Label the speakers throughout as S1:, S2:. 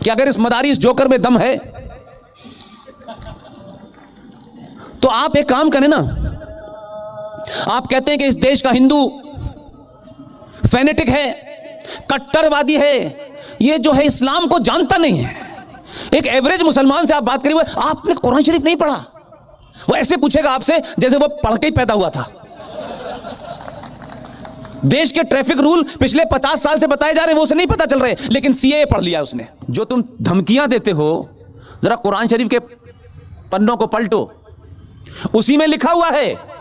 S1: कि अगर इस मदारी, इस जोकर में दम है तो आप एक काम करें ना, आप कहते हैं कि इस देश का हिंदू फेनेटिक है, कट्टरवादी है, ये जो है इस्लाम को जानता नहीं है। एक एवरेज मुसलमान से आप बात करिए, आपने कुरान शरीफ नहीं पढ़ा, वो ऐसे पूछेगा आपसे जैसे वो पढ़ के ही पैदा हुआ था। देश के ट्रैफिक रूल पिछले 50 साल से बताए जा रहे हैं, वो उसे नहीं पता चल रहे, लेकिन सीएए पढ़ लिया उसने। जो तुम धमकियां देते हो, जरा कुरान शरीफ के पन्नों को पलटो, उसी में लिखा हुआ है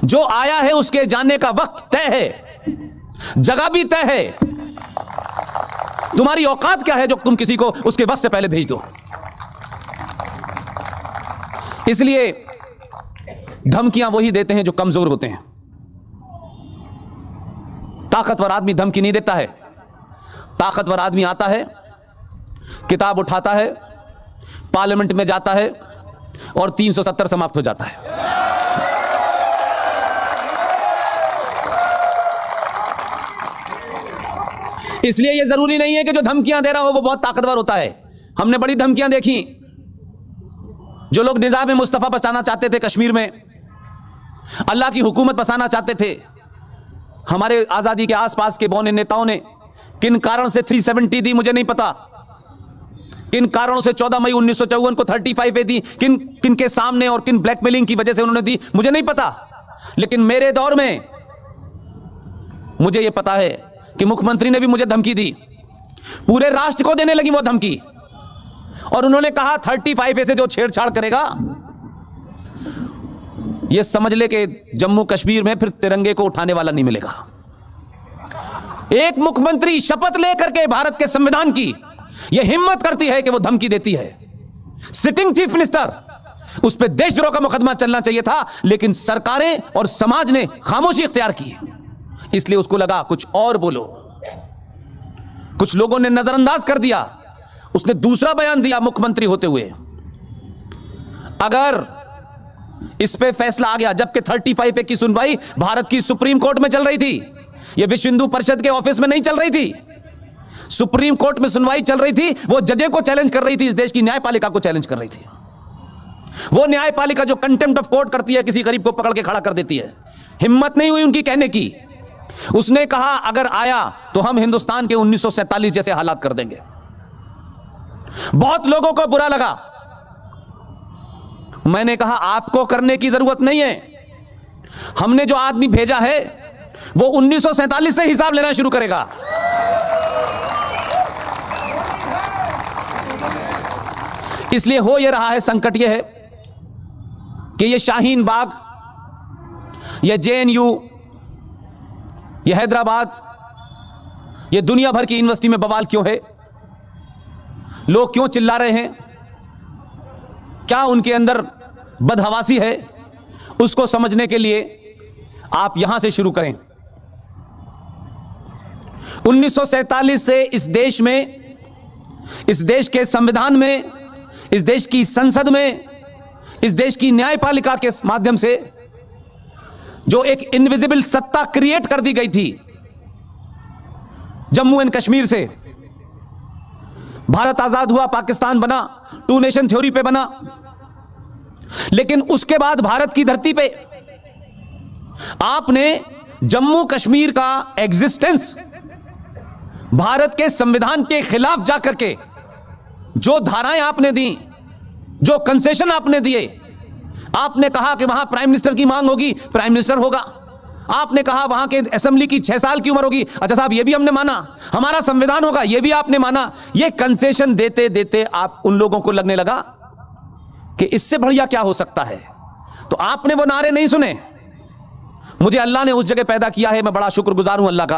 S1: जो आया है उसके जाने का वक्त तय है, जगह भी तय है। तुम्हारी औकात क्या है जो तुम किसी को उसके बस से पहले भेज दो। इसलिए धमकियां वही देते हैं जो कमजोर होते हैं। ताकतवर आदमी धमकी नहीं देता है। ताकतवर आदमी आता है, किताब उठाता है, पार्लियामेंट में जाता है और 370 समाप्त हो जाता है। इसलिए यह जरूरी नहीं है कि जो धमकियां दे रहा हो वो बहुत ताकतवर होता है। हमने बड़ी धमकियां देखी। जो लोग निजाम मुस्तफा बसाना चाहते थे कश्मीर में, अल्लाह की हुकूमत बसाना चाहते थे, हमारे आजादी के आसपास के बौने नेताओं ने किन कारण से 370 दी मुझे नहीं पता, किन कारणों से 14 मई 1954 को 35 दी, किन के सामने और किन ब्लैकमेलिंग की वजह से उन्होंने दी मुझे नहीं पता। लेकिन मेरे दौर में मुझे यह पता है कि मुख्यमंत्री ने भी मुझे धमकी दी, पूरे राष्ट्र को देने लगी वो धमकी, और उन्होंने कहा 35 से जो छेड़छाड़ करेगा ये समझ ले कि जम्मू कश्मीर में फिर तिरंगे को उठाने वाला नहीं मिलेगा। एक मुख्यमंत्री शपथ लेकर के भारत के संविधान की यह हिम्मत करती है कि वो धमकी देती है। सिटिंग चीफ मिनिस्टर, उस पर देशद्रोह का मुकदमा चलना चाहिए था, लेकिन सरकारें और समाज ने खामोशी इख्तियार की, इसलिए उसको लगा कुछ और बोलो। कुछ लोगों ने नजरअंदाज कर दिया, उसने दूसरा बयान दिया मुख्यमंत्री होते हुए। अगर इस पे फैसला आ गया, जबकि 35 की सुनवाई भारत की सुप्रीम कोर्ट में चल रही थी, यह विश्व हिंदू परिषद के ऑफिस में नहीं चल रही थी, सुप्रीम कोर्ट में सुनवाई चल रही थी। वो जजे को चैलेंज कर रही थी, इस देश की न्यायपालिका को चैलेंज कर रही थी। वो न्यायपालिका जो कंटेम्प्ट ऑफ कोर्ट करती है, किसी गरीब को पकड़ के खड़ा कर देती है। हिम्मत नहीं हुई उनकी कहने की। उसने कहा अगर आया तो हम हिंदुस्तान के 1947 जैसे हालात कर देंगे। बहुत लोगों को बुरा लगा। मैंने कहा आपको करने की जरूरत नहीं है, हमने जो आदमी भेजा है वो 1947 से हिसाब लेना शुरू करेगा। इसलिए हो यह रहा है, संकट यह है कि यह शाहीन बाग, यह जेएनयू, यह हैदराबाद, यह दुनिया भर की यूनिवर्सिटी में बवाल क्यों है? लोग क्यों चिल्ला रहे हैं? क्या उनके अंदर बदहवासी है? उसको समझने के लिए आप यहां से शुरू करें। 1947 से इस देश में, इस देश के संविधान में, इस देश की संसद में, इस देश की न्यायपालिका के माध्यम से जो एक इनविजिबल सत्ता क्रिएट कर दी गई थी, जम्मू एंड कश्मीर से भारत आजाद हुआ, पाकिस्तान बना, 2 नेशन थ्योरी पे बना। लेकिन उसके बाद भारत की धरती पे आपने जम्मू कश्मीर का एग्जिस्टेंस भारत के संविधान के खिलाफ जाकर के जो धाराएं आपने दी, जो कंसेशन आपने दिए, आपने कहा कि वहां प्राइम मिनिस्टर की मांग होगी, प्राइम मिनिस्टर होगा। आपने कहा वहां के असेंबली की 6 साल की उम्र होगी, अच्छा साहब ये भी हमने माना। हमारा संविधान होगा, ये भी आपने माना। ये कंसेशन देते देते आप उन लोगों को लगने लगा कि इससे बढ़िया क्या हो सकता है, तो आपने वो नारे नहीं सुने। मुझे अल्लाह ने उस जगह पैदा किया है, मैं बड़ा शुक्रगुजार हूं अल्लाह का,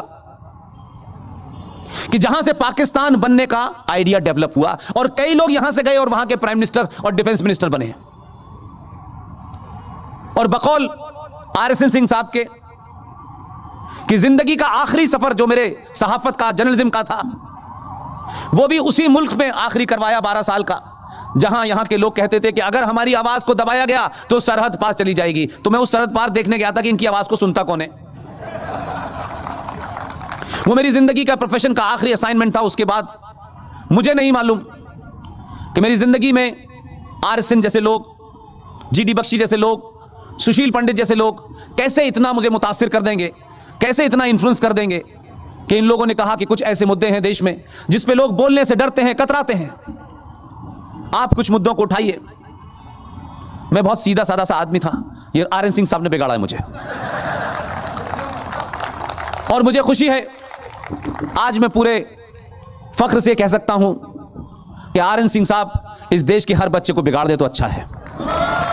S1: कि जहां से पाकिस्तान बनने का आइडिया डेवलप हुआ और कई लोग यहां से गए और वहां के प्राइम मिनिस्टर और डिफेंस मिनिस्टर बने। और बकौल आरएसएन सिंह साहब के कि जिंदगी का आखिरी सफर जो मेरे सहाफत का, जर्नलिज्म का था, वो भी उसी मुल्क में आखिरी करवाया 12 साल का, जहां यहां के लोग कहते थे कि अगर हमारी आवाज को दबाया गया तो सरहद पार चली जाएगी। तो मैं उस सरहद पार देखने गया था कि इनकी आवाज को सुनता कौन है। वो मेरी जिंदगी का, प्रोफेशन का आखिरी असाइनमेंट था। उसके बाद मुझे नहीं मालूम कि मेरी जिंदगी में आर सिंह जैसे लोग, जीडी बख्शी जैसे लोग, सुशील पंडित जैसे लोग कैसे इतना मुझे मुतासिर कर देंगे, कैसे इतना इन्फ्लुएंस कर देंगे कि इन लोगों ने कहा कि कुछ ऐसे मुद्दे हैं देश में जिस पे लोग बोलने से डरते हैं, कतराते हैं, आप कुछ मुद्दों को उठाइए। मैं बहुत सीधा साधा सा आदमी था, ये आर एन सिंह साहब ने बिगाड़ा है मुझे। और मुझे खुशी है, आज मैं पूरे फख्र से कह सकता हूं कि आर एन सिंह साहब इस देश के हर बच्चे को बिगाड़ दे तो अच्छा है।